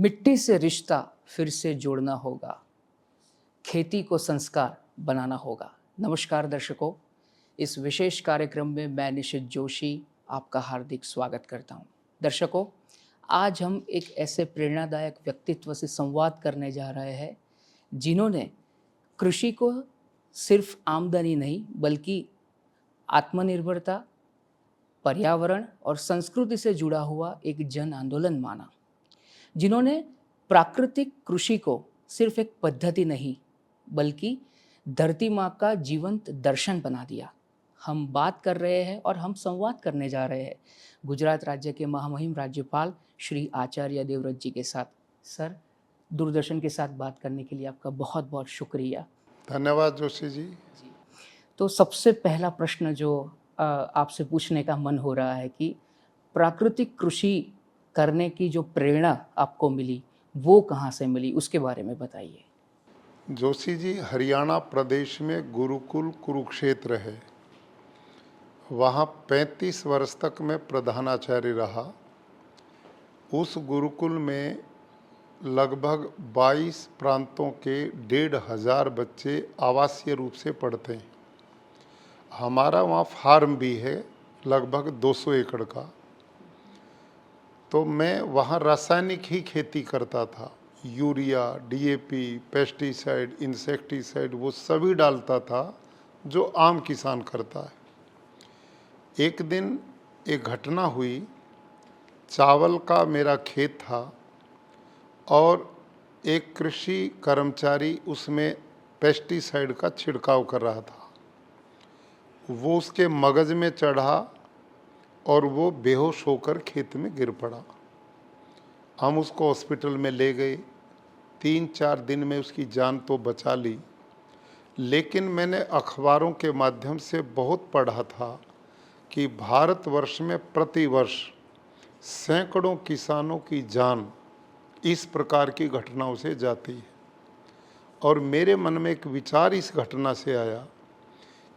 मिट्टी से रिश्ता फिर से जोड़ना होगा, खेती को संस्कार बनाना होगा। नमस्कार दर्शकों, इस विशेष कार्यक्रम में मैं निशित जोशी आपका हार्दिक स्वागत करता हूं। दर्शकों, आज हम एक ऐसे प्रेरणादायक व्यक्तित्व से संवाद करने जा रहे हैं जिन्होंने कृषि को सिर्फ आमदनी नहीं बल्कि आत्मनिर्भरता, पर्यावरण और संस्कृति से जुड़ा हुआ एक जन आंदोलन माना। जिन्होंने प्राकृतिक कृषि को सिर्फ एक पद्धति नहीं बल्कि धरती माँ का जीवंत दर्शन बना दिया। हम बात कर रहे हैं और हम संवाद करने जा रहे हैं गुजरात राज्य के महामहिम राज्यपाल श्री आचार्य देवव्रत जी के साथ। सर, दूरदर्शन के साथ बात करने के लिए आपका बहुत बहुत शुक्रिया। धन्यवाद जोशी जी। तो सबसे पहला प्रश्न जो आपसे पूछने का मन हो रहा है कि प्राकृतिक कृषि करने की जो प्रेरणा आपको मिली वो कहाँ से मिली, उसके बारे में बताइए। जोशी जी, हरियाणा प्रदेश में गुरुकुल कुरुक्षेत्र है। वहाँ 35 वर्ष तक मैं प्रधानाचार्य रहा। उस गुरुकुल में लगभग 22 प्रांतों के 1,500 बच्चे आवासीय रूप से पढ़ते हैं। हमारा वहाँ फार्म भी है लगभग 200 एकड़ का। तो मैं वहाँ रासायनिक ही खेती करता था। यूरिया, डीएपी, पेस्टिसाइड, इंसेक्टिसाइड वो सभी डालता था जो आम किसान करता है। एक दिन एक घटना हुई, चावल का मेरा खेत था और एक कृषि कर्मचारी उसमें पेस्टिसाइड का छिड़काव कर रहा था। वो उसके मगज में चढ़ा और वो बेहोश होकर खेत में गिर पड़ा। हम उसको हॉस्पिटल में ले गए। 3-4 दिन में उसकी जान तो बचा ली, लेकिन मैंने अखबारों के माध्यम से बहुत पढ़ा था कि भारतवर्ष में प्रतिवर्ष सैकड़ों किसानों की जान इस प्रकार की घटनाओं से जाती है। और मेरे मन में एक विचार इस घटना से आया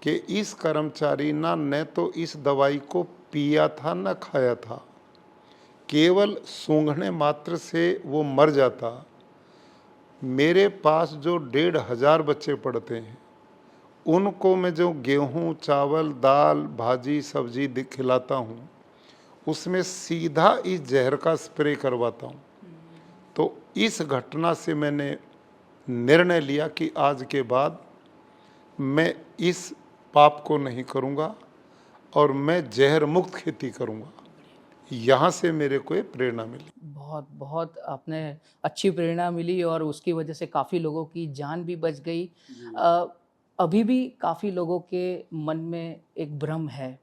कि इस कर्मचारी न तो इस दवाई को पिया था न खाया था, केवल सूंघने मात्र से वो मर जाता। मेरे पास जो 1,500 बच्चे पढ़ते हैं उनको मैं जो गेहूं, चावल, दाल, भाजी, सब्जी खिलाता हूँ उसमें सीधा इस जहर का स्प्रे करवाता हूँ। तो इस घटना से मैंने निर्णय लिया कि आज के बाद मैं इस पाप को नहीं करूँगा और मैं जहर मुक्त खेती करूँगा। यहाँ से मेरे को एक प्रेरणा मिली। बहुत बहुत आपने अच्छी प्रेरणा मिली और उसकी वजह से काफ़ी लोगों की जान भी बच गई। अभी भी काफ़ी लोगों के मन में एक भ्रम है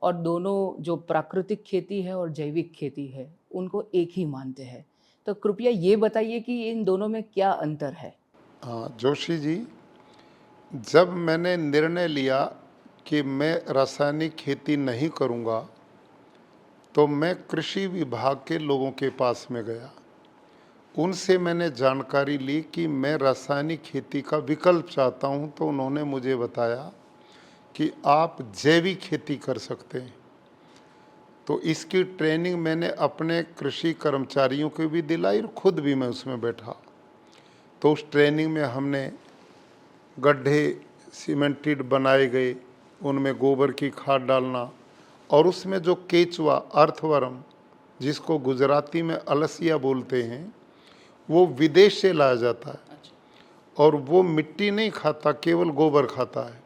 और दोनों जो प्राकृतिक खेती है और जैविक खेती है उनको एक ही मानते हैं। तो कृपया ये बताइए कि इन दोनों में क्या अंतर है। हाँ जोशी जी, जब मैंने निर्णय लिया कि मैं रासायनिक खेती नहीं करूँगा तो मैं कृषि विभाग के लोगों के पास में गया। उनसे मैंने जानकारी ली कि मैं रासायनिक खेती का विकल्प चाहता हूं। तो उन्होंने मुझे बताया कि आप जैविक खेती कर सकते हैं। तो इसकी ट्रेनिंग मैंने अपने कृषि कर्मचारियों को भी दिलाई और खुद भी मैं उसमें बैठा। तो उस ट्रेनिंग में हमने गड्ढे सीमेंटेड बनाए गए, उनमें गोबर की खाद डालना और उसमें जो केचुआ, अर्थवर्म, जिसको गुजराती में अलसिया बोलते हैं, वो विदेश से लाया जाता है। और वो मिट्टी नहीं खाता, केवल गोबर खाता है।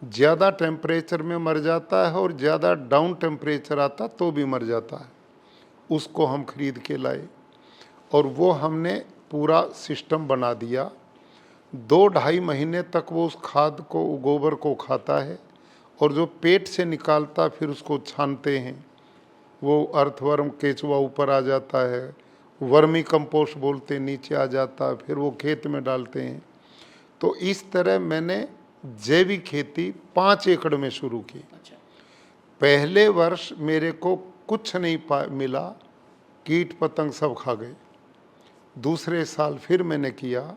ज़्यादा टेम्परेचर में मर जाता है और ज़्यादा डाउन टेम्परेचर आता तो भी मर जाता है। उसको हम खरीद के लाए और वो हमने पूरा सिस्टम बना दिया। 2-2.5 महीने तक वो उस खाद को, गोबर को खाता है और जो पेट से निकालता फिर उसको छानते हैं। वो अर्थवर्म, केचुआ ऊपर आ जाता है, वर्मी कंपोस्ट बोलते नीचे आ जाता है, फिर वो खेत में डालते हैं। तो इस तरह मैंने जैविक खेती 5 एकड़ में शुरू की। पहले वर्ष मेरे को कुछ नहीं मिला, कीट पतंग सब खा गए। दूसरे साल फिर मैंने किया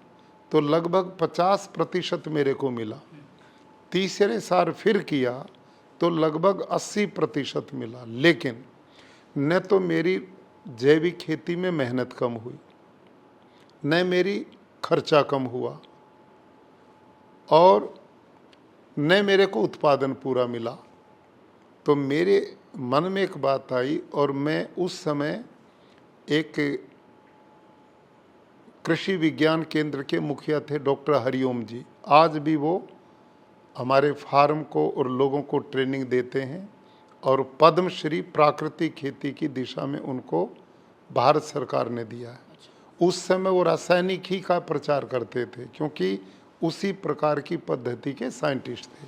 तो लगभग 50% मेरे को मिला। तीसरे साल फिर किया तो लगभग 80% मिला। लेकिन न तो मेरी जैविक खेती में मेहनत कम हुई न मेरी खर्चा कम हुआ और न मेरे को उत्पादन पूरा मिला। तो मेरे मन में एक बात आई और मैं उस समय एक कृषि विज्ञान केंद्र के मुखिया थे डॉक्टर हरिओम जी। आज भी वो हमारे फार्म को और लोगों को ट्रेनिंग देते हैं और पद्मश्री प्राकृतिक खेती की दिशा में उनको भारत सरकार ने दिया है। उस समय वो रासायनिक ही का प्रचार करते थे क्योंकि उसी प्रकार की पद्धति के साइंटिस्ट थे।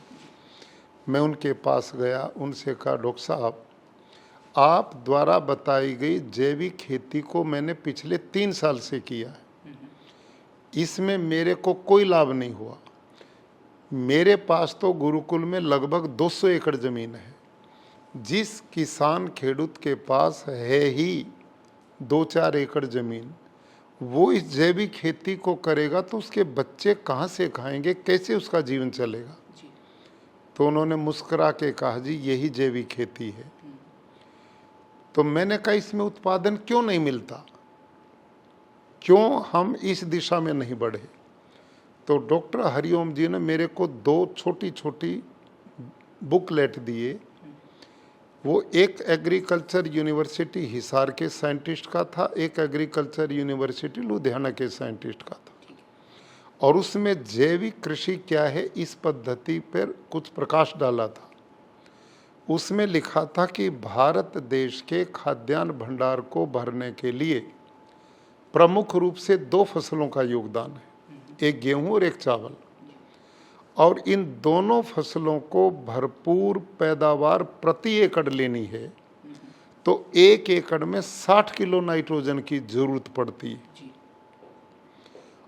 मैं उनके पास गया, उनसे कहा डॉक्टर साहब आप द्वारा बताई गई जैविक खेती को मैंने पिछले 3 साल से किया है, इसमें मेरे को कोई लाभ नहीं हुआ। मेरे पास तो गुरुकुल में लगभग 200 एकड़ ज़मीन है। जिस किसान खेडूत के पास है ही 2-4 एकड़ ज़मीन, वो इस जैविक खेती को करेगा तो उसके बच्चे कहाँ से खाएंगे, कैसे उसका जीवन चलेगा। तो उन्होंने मुस्कुरा के कहा जी यही जैविक खेती है। तो मैंने कहा इसमें उत्पादन क्यों नहीं मिलता, क्यों हम इस दिशा में नहीं बढ़े। तो डॉक्टर हरिओम जी ने मेरे को 2 छोटी छोटी बुकलेट दिए। वो एक एग्रीकल्चर यूनिवर्सिटी हिसार के साइंटिस्ट का था, एक एग्रीकल्चर यूनिवर्सिटी लुधियाना के साइंटिस्ट का था, और उसमें जैविक कृषि क्या है इस पद्धति पर कुछ प्रकाश डाला था। उसमें लिखा था कि भारत देश के खाद्यान्न भंडार को भरने के लिए प्रमुख रूप से 2 फसलों का योगदान है, एक गेहूं और एक चावल, और इन दोनों फसलों को भरपूर पैदावार प्रति एकड़ लेनी है तो 1 एकड़ में 60 किलो नाइट्रोजन की जरूरत पड़ती है।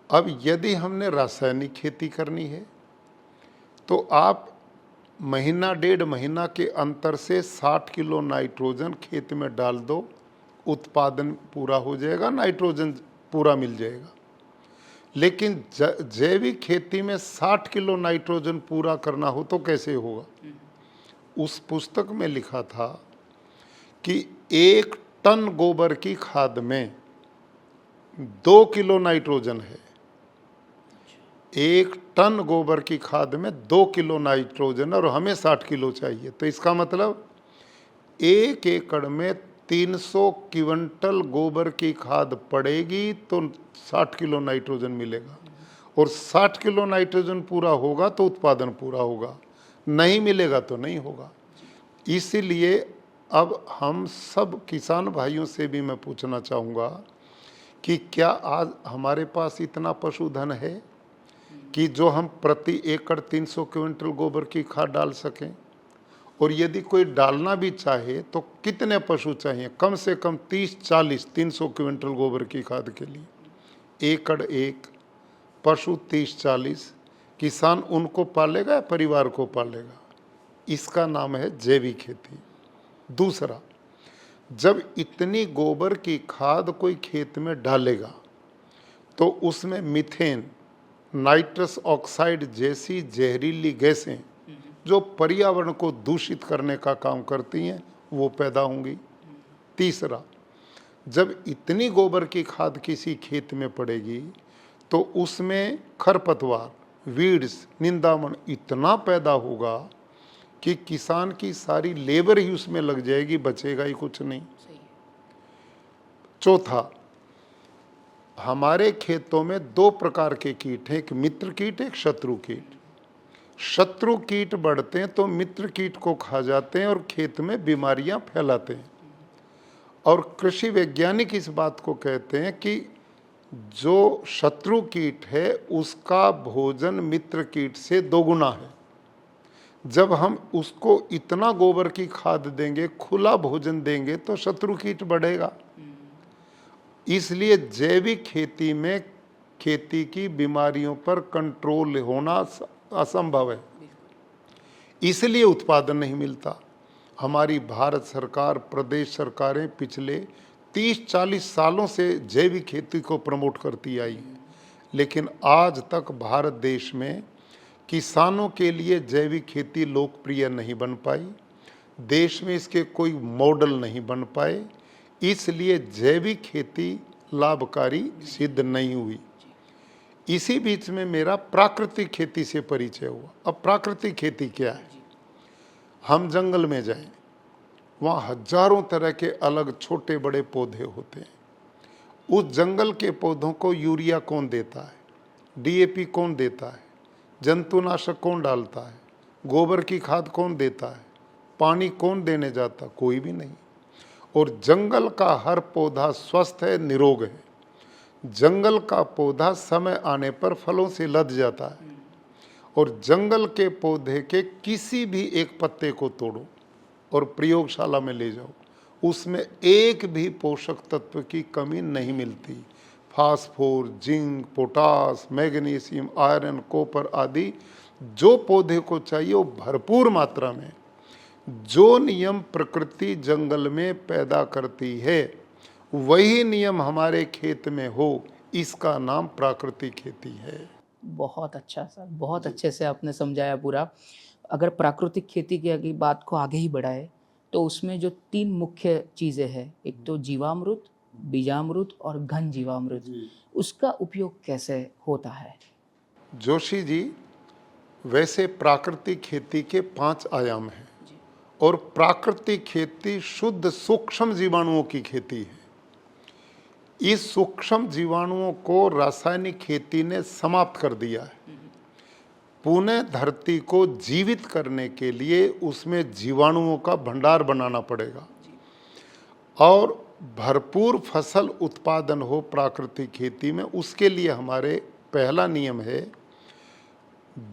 अब यदि हमने रासायनिक खेती करनी है तो आप महीना 1.5 महीना के अंतर से 60 किलो नाइट्रोजन खेत में डाल दो, उत्पादन पूरा हो जाएगा, नाइट्रोजन पूरा मिल जाएगा। लेकिन जैविक खेती में 60 किलो नाइट्रोजन पूरा करना हो तो कैसे होगा। उस पुस्तक में लिखा था कि 1 टन गोबर की खाद में 2 किलो नाइट्रोजन है। 1 टन गोबर की खाद में 2 किलो नाइट्रोजन और हमें 60 किलो चाहिए। तो इसका मतलब 1 एकड़ में 300 क्विंटल गोबर की खाद पड़ेगी तो 60 किलो नाइट्रोजन मिलेगा, और 60 किलो नाइट्रोजन पूरा होगा तो उत्पादन पूरा होगा, नहीं मिलेगा तो नहीं होगा। इसीलिए अब हम सब किसान भाइयों से भी मैं पूछना चाहूँगा कि क्या आज हमारे पास इतना पशुधन है कि जो हम प्रति एकड़ 300 क्विंटल गोबर की खाद डाल सकें, और यदि कोई डालना भी चाहे तो कितने पशु चाहिए, कम से कम 30-40 300 क्विंटल गोबर की खाद के लिए एकड़ 1 पशु 30-40 किसान उनको पालेगा या परिवार को पालेगा। इसका नाम है जैविक खेती। दूसरा, जब इतनी गोबर की खाद कोई खेत में डालेगा तो उसमें मीथेन, नाइट्रस ऑक्साइड जैसी जहरीली गैसें जो पर्यावरण को दूषित करने का काम करती हैं वो पैदा होंगी। तीसरा, जब इतनी गोबर की खाद किसी खेत में पड़ेगी तो उसमें खरपतवार, वीड्स, निंदामण इतना पैदा होगा कि किसान की सारी लेबर ही उसमें लग जाएगी, बचेगा ही कुछ नहीं। चौथा, हमारे खेतों में 2 प्रकार के कीट हैं, एक मित्र कीट, एक शत्रु कीट। शत्रु कीट बढ़ते हैं तो मित्र कीट को खा जाते हैं और खेत में बीमारियां फैलाते हैं। और कृषि वैज्ञानिक इस बात को कहते हैं कि जो शत्रु कीट है उसका भोजन मित्र कीट से 2 गुना है। जब हम उसको इतना गोबर की खाद देंगे, खुला भोजन देंगे तो शत्रु कीट बढ़ेगा। इसलिए जैविक खेती में खेती की बीमारियों पर कंट्रोल होना असंभव है, इसलिए उत्पादन नहीं मिलता। हमारी भारत सरकार, प्रदेश सरकारें पिछले 30-40 सालों से जैविक खेती को प्रमोट करती आई है, लेकिन आज तक भारत देश में किसानों के लिए जैविक खेती लोकप्रिय नहीं बन पाई। देश में इसके कोई मॉडल नहीं बन पाए, इसलिए जैविक खेती लाभकारी सिद्ध नहीं हुई। इसी बीच में मेरा प्राकृतिक खेती से परिचय हुआ। अब प्राकृतिक खेती क्या है? हम जंगल में जाएं, वहाँ हजारों तरह के अलग छोटे बड़े पौधे होते हैं। उस जंगल के पौधों को यूरिया कौन देता है? डीएपी कौन देता है? जंतुनाशक कौन डालता है? गोबर की खाद कौन देता है? पानी कौन देने जाता? कोई भी नहीं। और जंगल का हर पौधा स्वस्थ है, निरोग है। जंगल का पौधा समय आने पर फलों से लद जाता है। और जंगल के पौधे के किसी भी एक पत्ते को तोड़ो और प्रयोगशाला में ले जाओ, उसमें एक भी पोषक तत्व की कमी नहीं मिलती। Phosphor, zinc, potash, magnesium, iron, copper आदि जो पौधे को चाहिए वो भरपूर मात्रा में। जो नियम प्रकृति जंगल में पैदा करती है वही नियम हमारे खेत में हो, इसका नाम प्राकृतिक खेती है। बहुत अच्छा सर, बहुत अच्छे से आपने समझाया पूरा। अगर प्राकृतिक खेती की अगर बात को आगे ही बढ़ाए तो उसमें जो 3 मुख्य चीज़ें हैं, एक तो जीवामृत, बीजामृत और घन जीवामृत, उसका उपयोग कैसे होता है? जोशी जी, वैसे प्राकृतिक खेती के 5 आयाम हैं और प्राकृतिक खेती शुद्ध सूक्ष्म जीवाणुओं की खेती है। इस सूक्ष्म जीवाणुओं को रासायनिक खेती ने समाप्त कर दिया है। पुनः धरती को जीवित करने के लिए उसमें जीवाणुओं का भंडार बनाना पड़ेगा और भरपूर फसल उत्पादन हो प्राकृतिक खेती में। उसके लिए हमारे पहला नियम है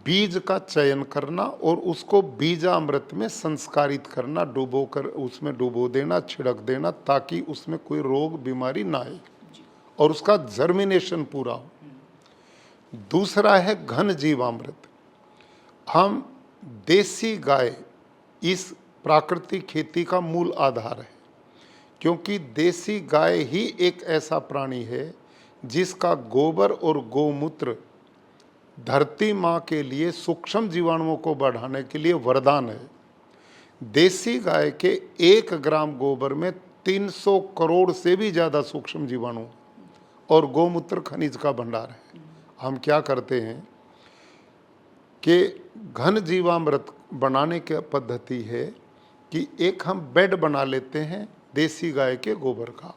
बीज का चयन करना और उसको बीजामृत में संस्कारित करना, डुबो कर उसमें डुबो देना, छिड़क देना, ताकि उसमें कोई रोग बीमारी ना आए और उसका जर्मिनेशन पूरा हो। दूसरा है घन जीवामृत। हम देसी गाय इस प्राकृतिक खेती का मूल आधार है, क्योंकि देसी गाय ही एक ऐसा प्राणी है जिसका गोबर और गोमूत्र धरती माँ के लिए सूक्ष्म जीवाणुओं को बढ़ाने के लिए वरदान है। देसी गाय के 1 ग्राम गोबर में 300 करोड़ से भी ज़्यादा सूक्ष्म जीवाणु और गोमूत्र खनिज का भंडार है। हम क्या करते हैं कि घन जीवामृत बनाने की पद्धति है कि एक हम बेड बना लेते हैं देसी गाय के गोबर का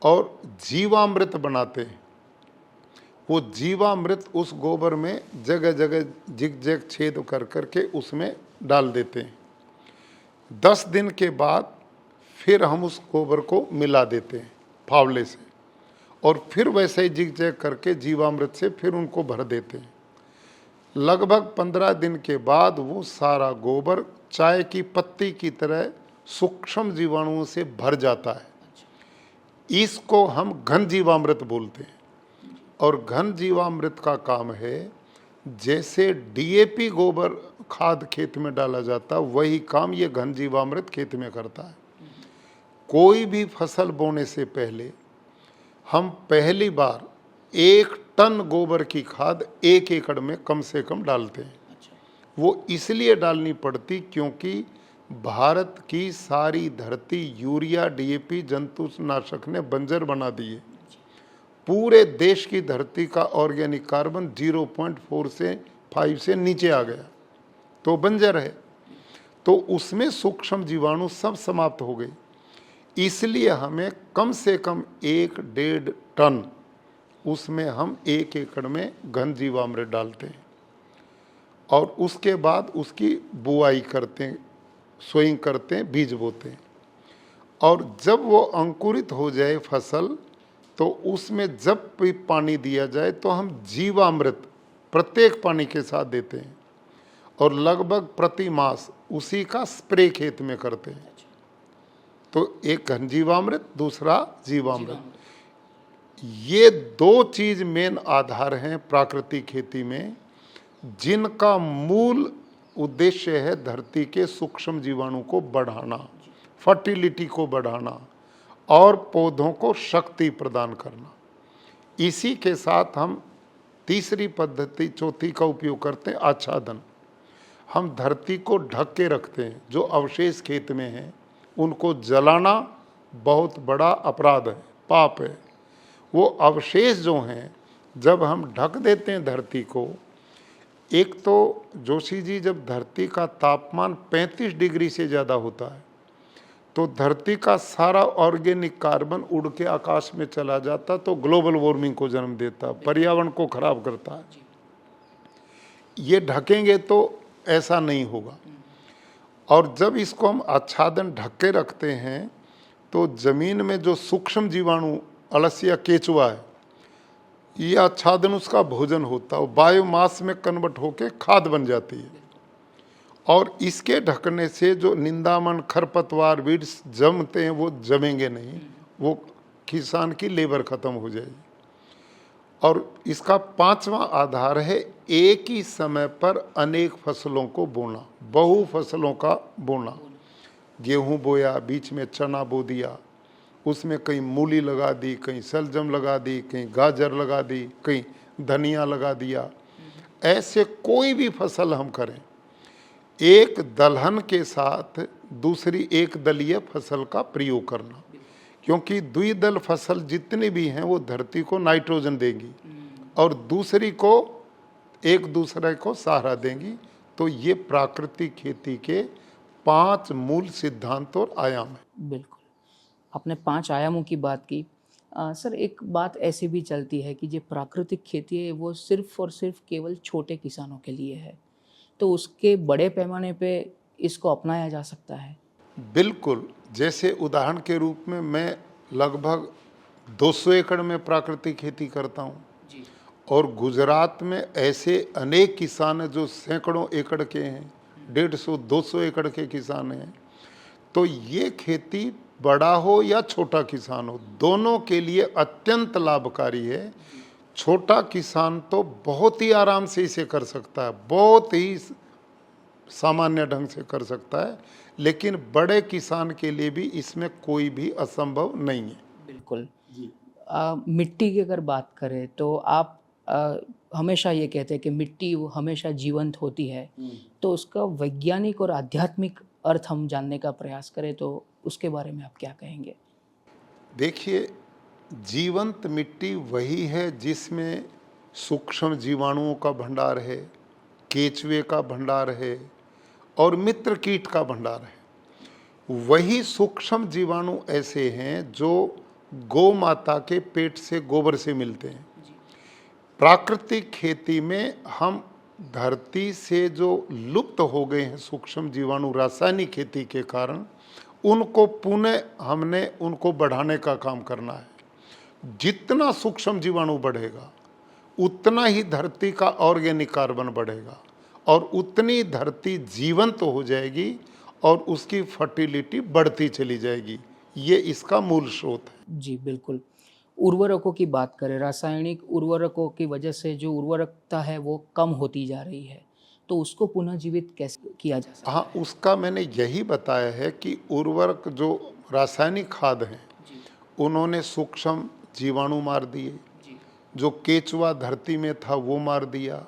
और जीवामृत बनाते हैं। वो जीवामृत उस गोबर में जगह जगह जिग जग छेद कर करके उसमें डाल देते हैं। 10 दिन के बाद फिर हम उस गोबर को मिला देते हैं फावले से और फिर वैसे ही जिग जग करके जीवामृत से फिर उनको भर देते हैं। लगभग 15 दिन के बाद वो सारा गोबर चाय की पत्ती की तरह सूक्ष्म जीवाणुओं से भर जाता है। इसको हम घन जीवामृत बोलते हैं। और घन जीवामृत का काम है जैसे डीएपी गोबर खाद खेत में डाला जाता, वही काम ये घन जीवामृत खेत में करता है। कोई भी फसल बोने से पहले हम पहली बार 1 टन गोबर की खाद 1 एकड़ में कम से कम डालते हैं। वो इसलिए डालनी पड़ती क्योंकि भारत की सारी धरती यूरिया डीएपी जंतुनाशक ने बंजर बना दी है। पूरे देश की धरती का ऑर्गेनिक कार्बन 0.4 से 5 से नीचे आ गया, तो बंजर है, तो उसमें सूक्ष्म जीवाणु सब समाप्त हो गए। इसलिए हमें कम से कम 1-1.5 टन उसमें हम 1 एकड़ में घन जीवामृत डालते हैं और उसके बाद उसकी बुआई करते हैं, सोइंग करते हैं, बीज बोते हैं और जब वो अंकुरित हो जाए फसल तो उसमें जब भी पानी दिया जाए तो हम जीवामृत प्रत्येक पानी के साथ देते हैं और लगभग प्रति मास उसी का स्प्रे खेत में करते हैं। तो एक घन जीवामृत, दूसरा जीवामृत, ये 2 चीज मेन आधार हैं प्राकृतिक खेती में, जिनका मूल उद्देश्य है धरती के सूक्ष्म जीवाणु को बढ़ाना, फर्टिलिटी को बढ़ाना और पौधों को शक्ति प्रदान करना। इसी के साथ हम तीसरी पद्धति, चौथी का उपयोग करते हैं आच्छादन। हम धरती को ढक के रखते हैं, जो अवशेष खेत में हैं उनको जलाना बहुत बड़ा अपराध है, पाप है। वो अवशेष जो हैं, जब हम ढक देते हैं धरती को, एक तो जोशी जी जब धरती का तापमान 35 डिग्री से ज़्यादा होता है तो धरती का सारा ऑर्गेनिक कार्बन उड़ के आकाश में चला जाता, तो ग्लोबल वार्मिंग को जन्म देता, पर्यावरण को खराब करता है। ये ढकेंगे तो ऐसा नहीं होगा। और जब इसको हम आच्छादन ढक के रखते हैं तो जमीन में जो सूक्ष्म जीवाणु अलसिया केचुआ है, ये आच्छादन उसका भोजन होता है, बायोमास में कन्वर्ट होके खाद बन जाती है। और इसके ढकने से जो निंदामण खरपतवार वीड्स जमते हैं वो जमेंगे नहीं, वो किसान की लेबर खत्म हो जाएगी। और इसका पांचवा आधार है एक ही समय पर अनेक फसलों को बोना, बहु फसलों का बोना। गेहूं बोया, बीच में चना बो दिया, उसमें कहीं मूली लगा दी, कहीं सलजम लगा दी, कहीं गाजर लगा दी, कहीं धनिया लगा दिया। ऐसे कोई भी फसल हम करें, एक दलहन के साथ दूसरी एक दलीय फसल का प्रयोग करना, क्योंकि द्विदल फसल जितनी भी हैं वो धरती को नाइट्रोजन देंगी और दूसरी को एक दूसरे को सहारा देंगी। तो ये प्राकृतिक खेती के 5 मूल सिद्धांत और आयाम है। बिल्कुल, आपने 5 आयामों की बात की। सर, एक बात ऐसी भी चलती है कि जो प्राकृतिक खेती है वो सिर्फ और सिर्फ केवल छोटे किसानों के लिए है, तो उसके बड़े पैमाने पे इसको अपनाया जा सकता है? बिल्कुल, जैसे उदाहरण के रूप में मैं लगभग 200 एकड़ में प्राकृतिक खेती करता हूँ और गुजरात में ऐसे अनेक किसान हैं जो सैकड़ों एकड़ के हैं, 150-200 एकड़ के किसान हैं। तो ये खेती बड़ा हो या छोटा किसान हो, दोनों के लिए अत्यंत लाभकारी है। छोटा किसान तो बहुत ही आराम से इसे कर सकता है, बहुत ही सामान्य ढंग से कर सकता है, लेकिन बड़े किसान के लिए भी इसमें कोई भी असंभव नहीं है। बिल्कुल जी। मिट्टी की अगर बात करें तो आप हमेशा ये कहते हैं कि मिट्टी वो हमेशा जीवंत होती है, तो उसका वैज्ञानिक और आध्यात्मिक अर्थ हम जानने का प्रयास करें तो उसके बारे में आप क्या कहेंगे? देखिए, जीवंत मिट्टी वही है जिसमें सूक्ष्म जीवाणुओं का भंडार है, केचुए का भंडार है और मित्र कीट का भंडार है। वही सूक्ष्म जीवाणु ऐसे हैं जो गौ माता के पेट से गोबर से मिलते हैं। प्राकृतिक खेती में हम धरती से जो लुप्त हो गए हैं सूक्ष्म जीवाणु रासायनिक खेती के कारण, उनको पुनः हमने उनको बढ़ाने का काम करना है। जितना सूक्ष्म जीवाणु बढ़ेगा उतना ही धरती का ऑर्गेनिक कार्बन बढ़ेगा और उतनी धरती जीवंत हो जाएगी और उसकी फर्टिलिटी बढ़ती चली जाएगी। ये इसका मूल स्रोत है। जी बिल्कुल। उर्वरकों की बात करें, रासायनिक उर्वरकों की वजह से जो उर्वरकता है वो कम होती जा रही है, तो उसको पुनर्जीवित कैसे किया जा सकता है? हाँ, उसका मैंने यही बताया है कि उर्वरक जो रासायनिक खाद हैं उन्होंने सूक्ष्म जीवाणु मार दिए, जो केचुआ धरती में था वो मार दिया,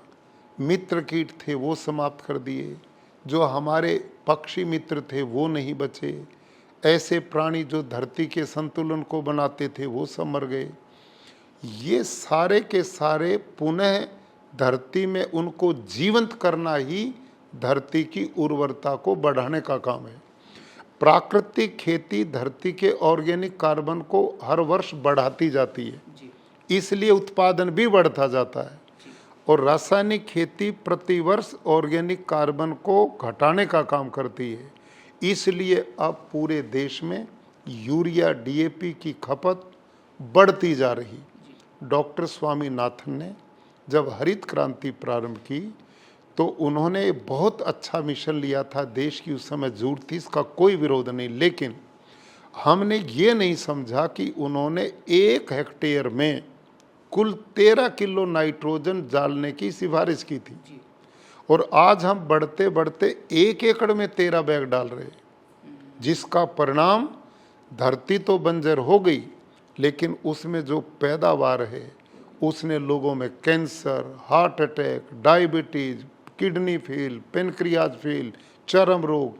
मित्र कीट थे वो समाप्त कर दिए, जो हमारे पक्षी मित्र थे वो नहीं बचे, ऐसे प्राणी जो धरती के संतुलन को बनाते थे वो सब मर गए। ये सारे के सारे पुनः धरती में उनको जीवंत करना ही धरती की उर्वरता को बढ़ाने का काम है। प्राकृतिक खेती धरती के ऑर्गेनिक कार्बन को हर वर्ष बढ़ाती जाती है, इसलिए उत्पादन भी बढ़ता जाता है। और रासायनिक खेती प्रतिवर्ष ऑर्गेनिक कार्बन को घटाने का काम करती है, इसलिए अब पूरे देश में यूरिया डीएपी की खपत बढ़ती जा रही। डॉक्टर स्वामीनाथन ने जब हरित क्रांति प्रारंभ की तो उन्होंने बहुत अच्छा मिशन लिया था, देश की उस समय जरूरत थी, इसका कोई विरोध नहीं, लेकिन हमने ये नहीं समझा कि उन्होंने 1 हेक्टेयर में कुल 13 किलो नाइट्रोजन डालने की सिफारिश की थी और आज हम बढ़ते बढ़ते 1 एकड़ में 13 बैग डाल रहे हैं, जिसका परिणाम धरती तो बंजर हो गई, लेकिन उसमें जो पैदावार है उसने लोगों में cancer, heart attack, diabetes, kidney fail, pancreas fail, चर्म रोग,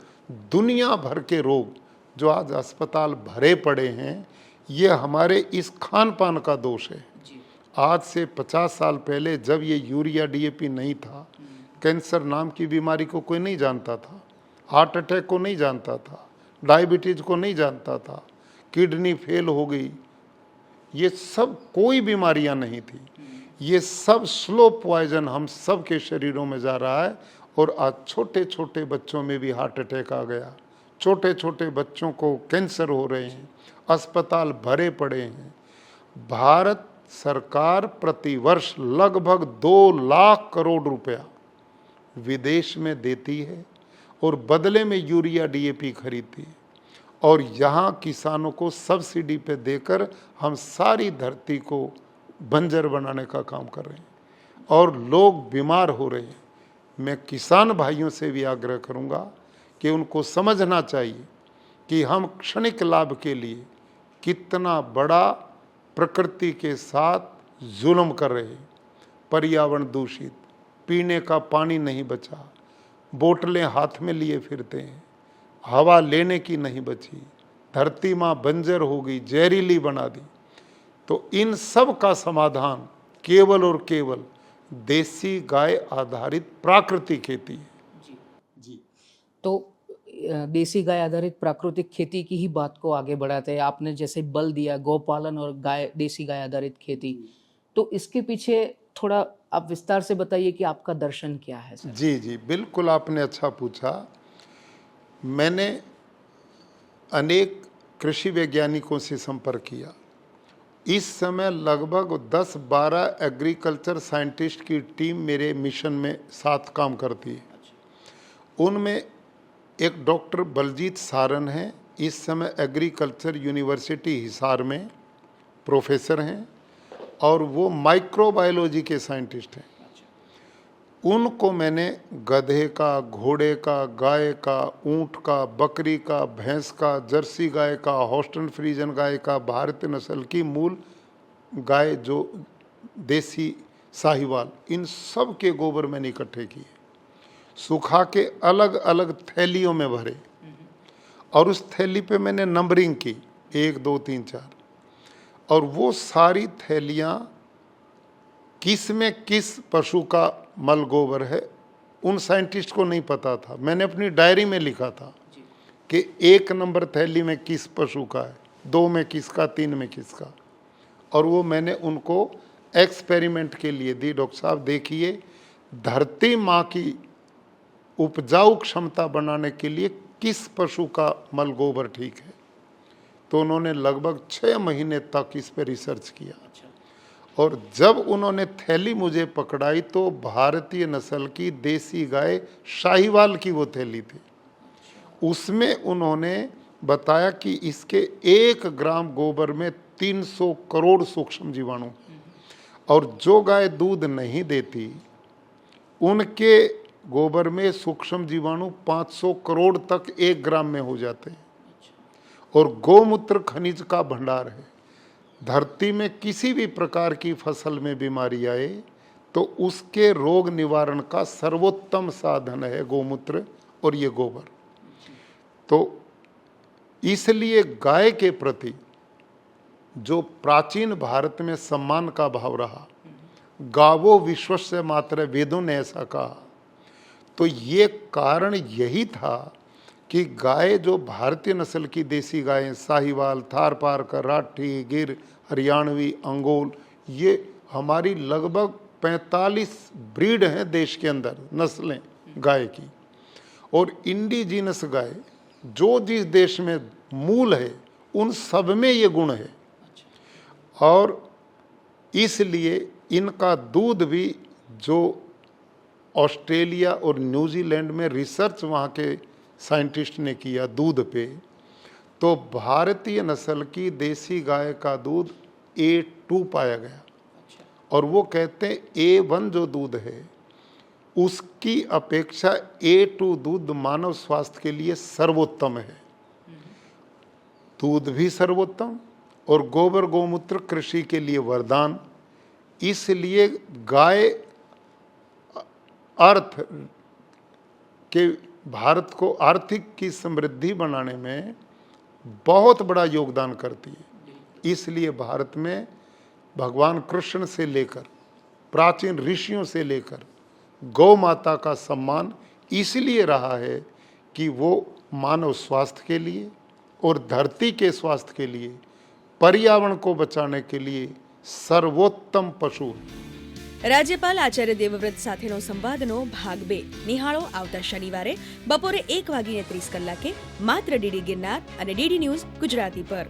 दुनिया भर के रोग जो आज अस्पताल भरे पड़े हैं, ये हमारे इस खान पान का दोष है। आज से 50 साल पहले जब ये यूरिया डीएपी नहीं था, कैंसर नाम की बीमारी को कोई नहीं जानता था, हार्ट अटैक को नहीं जानता था, डायबिटीज को नहीं जानता था, किडनी फेल हो गई, ये सब कोई बीमारियां नहीं थी। ये सब स्लो पॉइजन हम सब के शरीरों में जा रहा है और आज छोटे छोटे बच्चों में भी हार्ट अटैक आ गया, छोटे छोटे बच्चों को कैंसर हो रहे हैं, अस्पताल भरे पड़े हैं। भारत सरकार प्रतिवर्ष लगभग 2 लाख करोड़ रुपया विदेश में देती है और बदले में यूरिया डीएपी खरीदती है, और यहाँ किसानों को सब्सिडी पे देकर हम सारी धरती को बंजर बनाने का काम कर रहे हैं और लोग बीमार हो रहे हैं। मैं किसान भाइयों से भी आग्रह करूँगा कि उनको समझना चाहिए कि हम क्षणिक लाभ के लिए कितना बड़ा प्रकृति के साथ जुल्म कर रहे हैं। पर्यावरण दूषित, पीने का पानी नहीं बचा, बोतलें हाथ में लिए फिरते हैं, हवा लेने की नहीं बची, धरती माँ बंजर हो गई, जहरीली बना दी। तो इन सब का समाधान केवल और केवल देसी गाय आधारित प्राकृतिक खेती है। जी। तो देसी गाय आधारित प्राकृतिक खेती की ही बात को आगे बढ़ाते हैं। आपने जैसे बल दिया गौपालन और देसी गाय आधारित खेती, तो इसके पीछे थोड़ा आप विस्तार से बताइए कि आपका दर्शन क्या है सर? जी जी, बिल्कुल आपने अच्छा पूछा। मैंने अनेक कृषि वैज्ञानिकों से संपर्क किया। इस समय लगभग 10-12 एग्रीकल्चर साइंटिस्ट की टीम मेरे मिशन में साथ काम करती है। उनमें एक डॉक्टर बलजीत सारन हैं, इस समय एग्रीकल्चर यूनिवर्सिटी हिसार में प्रोफेसर हैं और वो माइक्रोबायोलॉजी के साइंटिस्ट हैं। उनको मैंने गधे का, घोड़े का, गाय का, ऊंट का, बकरी का, भैंस का, जर्सी गाय का, हॉस्टन फ्रीजन गाय का, भारतीय नस्ल की मूल गाय जो देसी साहिवाल, इन सब के गोबर मैंने इकट्ठे किए, सुखा के अलग अलग थैलियों में भरे और उस थैली पे मैंने नंबरिंग की 1 2 3 4, और वो सारी थैलियाँ किस में किस पशु का मल गोबर है उन साइंटिस्ट को नहीं पता था। मैंने अपनी डायरी में लिखा था कि 1 नंबर थैली में किस पशु का है, 2 में किसका, 3 में किसका, और वो मैंने उनको एक्सपेरिमेंट के लिए दी। डॉक्टर साहब देखिए, धरती माँ की उपजाऊ क्षमता बनाने के लिए किस पशु का मल गोबर ठीक है। तो उन्होंने लगभग 6 महीने तक इस पर रिसर्च किया और जब उन्होंने थैली मुझे पकड़ाई तो भारतीय नस्ल की देसी गाय शाहीवाल की वो थैली थी। उसमें उन्होंने बताया कि इसके 1 ग्राम गोबर में 300 करोड़ सूक्ष्म जीवाणु, और जो गाय दूध नहीं देती उनके गोबर में सूक्ष्म जीवाणु 500 करोड़ तक 1 ग्राम में हो जाते हैं। और गोमूत्र खनिज का भंडार है। धरती में किसी भी प्रकार की फसल में बीमारी आए तो उसके रोग निवारण का सर्वोत्तम साधन है गोमूत्र और ये गोबर। तो इसलिए गाय के प्रति जो प्राचीन भारत में सम्मान का भाव रहा, गावो विश्वस्य मातरः, वेदों ने ऐसा कहा, तो ये कारण यही था कि गाय जो भारतीय नस्ल की देसी गायें, साहिवाल, थारपारकर, राठी, गिर, हरियाणवी, अंगोल, ये हमारी लगभग 45 ब्रीड हैं देश के अंदर, नस्लें गाय की, और इंडिजीनस गाय जो जिस देश में मूल है उन सब में ये गुण है। और इसलिए इनका दूध भी जो ऑस्ट्रेलिया और न्यूजीलैंड में रिसर्च वहाँ के साइंटिस्ट ने किया दूध पे, तो भारतीय नस्ल की देसी गाय का दूध A2 पाया गया। और वो कहते हैं A1 जो दूध है उसकी अपेक्षा A2 दूध मानव स्वास्थ्य के लिए सर्वोत्तम है। दूध भी सर्वोत्तम और गोबर गोमूत्र कृषि के लिए वरदान। इसलिए गाय अर्थ के भारत को आर्थिक की समृद्धि बनाने में बहुत बड़ा योगदान करती है। इसलिए भारत में भगवान कृष्ण से लेकर प्राचीन ऋषियों से लेकर गौ माता का सम्मान इसलिए रहा है कि वो मानव स्वास्थ्य के लिए और धरती के स्वास्थ्य के लिए, पर्यावरण को बचाने के लिए सर्वोत्तम पशु है। રાજ્યપાલ આચાર્ય દેવવ્રત સાથેનો સંવાદનો ભાગ 2 નિહાળો આવતા શનિવારે બપોરે 1:30 કલાકે માત્ર ડીડી ગિરનાર અને ડીડી ન્યૂઝ ગુજરાતી પર।